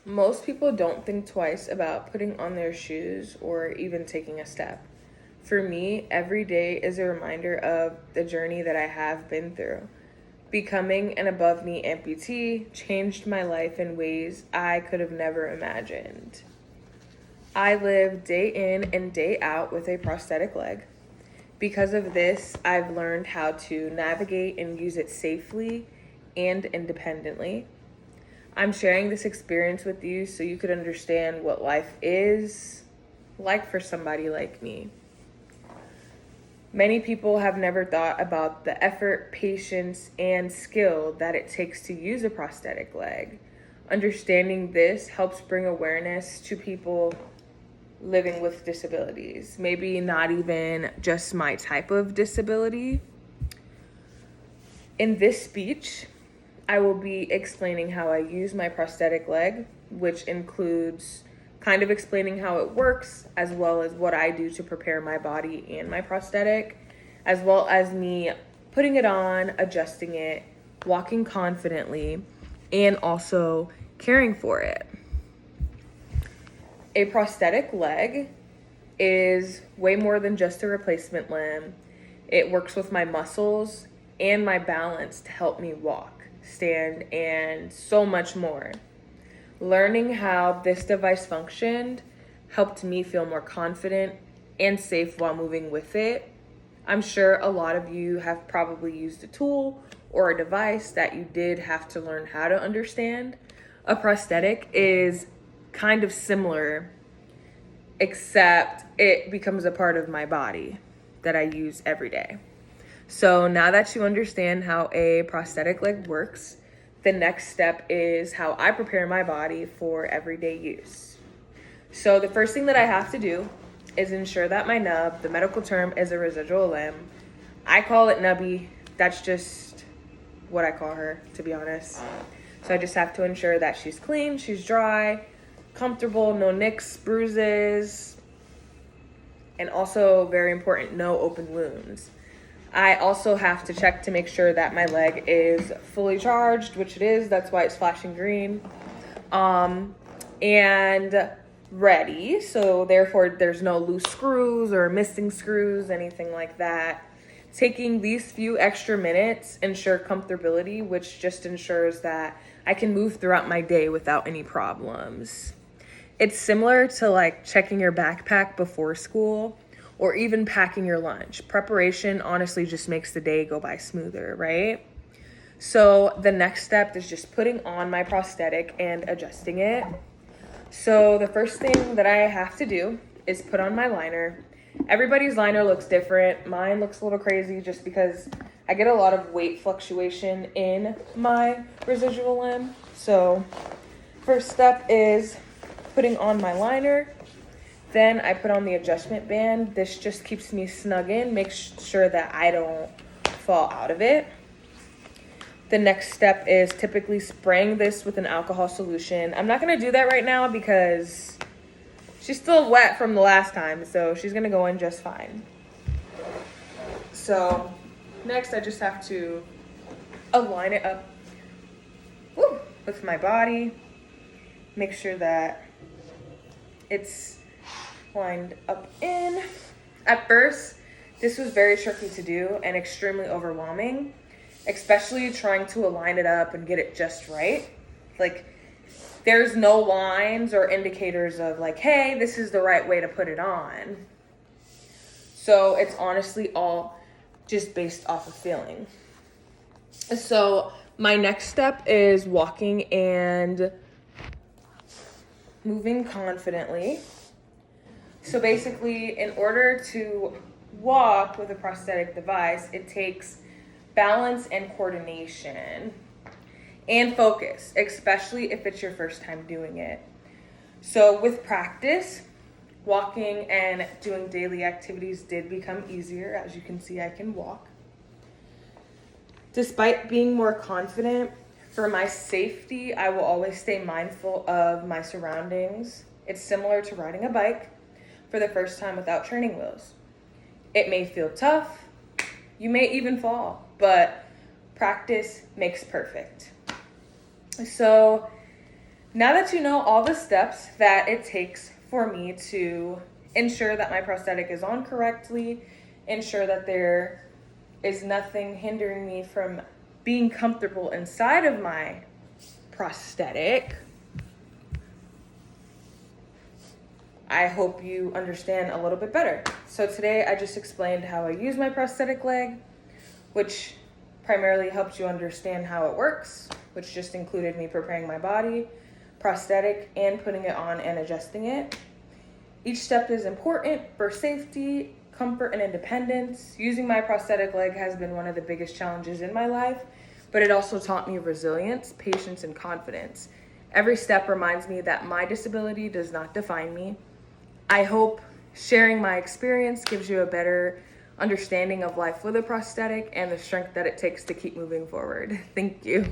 Most people don't think twice about putting on their shoes or even taking a step. For me, every day is a reminder of the journey that I have been through. Becoming an above knee amputee changed my life in ways I could have never imagined. I live day in and day out with a prosthetic leg. Because of this, I've learned how to navigate and use it safely and independently. I'm sharing this experience with you so you could understand what life is like for somebody like me. Many people have never thought about the effort, patience, and skill that it takes to use a prosthetic leg. Understanding this helps bring awareness to people living with disabilities, maybe not even just my type of disability. In this speech, I will be explaining how I use my prosthetic leg, which includes kind of explaining how it works, as well as what I do to prepare my body and my prosthetic, as well as me putting it on, adjusting it, walking confidently, and also caring for it. A prosthetic leg is way more than just a replacement limb. It works with my muscles and my balance to help me walk, stand, and so much more. Learning how this device functioned helped me feel more confident and safe while moving with it. I'm sure a lot of you have probably used a tool or a device that you did have to learn how to understand. A prosthetic is kind of similar, except it becomes a part of my body that I use every day. So now that you understand how a prosthetic leg works, the next step is how I prepare my body for everyday use. So the first thing that I have to do is ensure that my nub, the medical term is a residual limb. I call it nubby. That's just what I call her, to be honest. So I just have to ensure that she's clean, she's dry, comfortable, no nicks, bruises, and also very important, no open wounds. I also have to check to make sure that my leg is fully charged, which it is. That's why it's flashing green. And ready. So therefore, there's no loose screws or missing screws, anything like that. Taking these few extra minutes ensure comfortability, which just ensures that I can move throughout my day without any problems. It's similar to like checking your backpack before school, or even packing your lunch. Preparation honestly just makes the day go by smoother, right? So the next step is just putting on my prosthetic and adjusting it. So the first thing that I have to do is put on my liner. Everybody's liner looks different. Mine looks a little crazy just because I get a lot of weight fluctuation in my residual limb. So first step is putting on my liner. Then I put on the adjustment band. This just keeps me snug in, makes sure that I don't fall out of it. The next step is typically spraying this with an alcohol solution. I'm not gonna do that right now because she's still wet from the last time, so she's gonna go in just fine. So next I just have to align it up with my body, make sure that it's lined up in. At first, this was very tricky to do and extremely overwhelming, especially trying to align it up and get it just right. Like, there's no lines or indicators of like, hey, this is the right way to put it on. So it's honestly all just based off of feeling. So my next step is walking and moving confidently. So basically, in order to walk with a prosthetic device, it takes balance and coordination and focus, especially if it's your first time doing it. So with practice, walking and doing daily activities did become easier. As you can see, I can walk. Despite being more confident, for my safety, I will always stay mindful of my surroundings. It's similar to riding a bike for the first time without training wheels. It may feel tough, you may even fall, but practice makes perfect. So Now that you know all the steps that it takes for me to ensure that my prosthetic is on correctly, ensure that there is nothing hindering me from being comfortable inside of my prosthetic, I hope you understand a little bit better. So today I just explained how I use my prosthetic leg, which primarily helps you understand how it works, which just included me preparing my body, prosthetic, and putting it on and adjusting it. Each step is important for safety, comfort, and independence. Using my prosthetic leg has been one of the biggest challenges in my life, but it also taught me resilience, patience, and confidence. Every step reminds me that my disability does not define me. I hope sharing my experience gives you a better understanding of life with a prosthetic and the strength that it takes to keep moving forward. Thank you.